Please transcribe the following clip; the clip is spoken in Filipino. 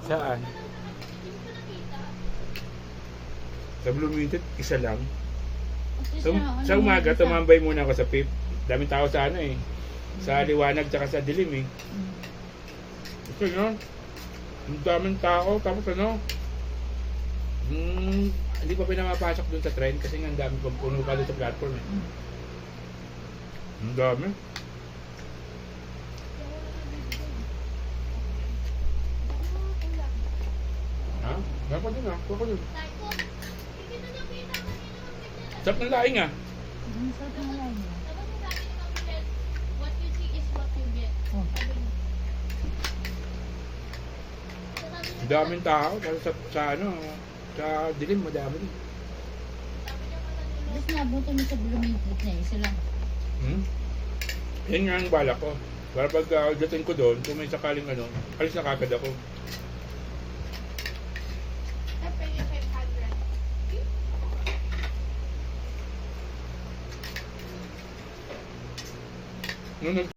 Saan? Sa Bloomington, isa lang. Sa umaga, tumambay muna ako sa PIP. Daming tao sa ano eh. Sa liwanag tsaka sa dilim eh. Ito yun. Ang daming tao. Tapos ano, hindi pa pinamapasok dun sa train kasi nga ang dami pang puno pa dun sa platform eh. Ang dami. Ha? Dapat din ah. Dapat din. Sarap ng laing ah. Sarap ng laing. What you see is what you get. Oh. Ang daming tao. Kasi sa ano, sa dilim, madami din. Tapos nabuto mo sa Bloomington na isa lang. Yan nga ang balak ko. Para pag dating ko doon, kung may sakaling ano, alis na kagad ako. I pay you 500. Nung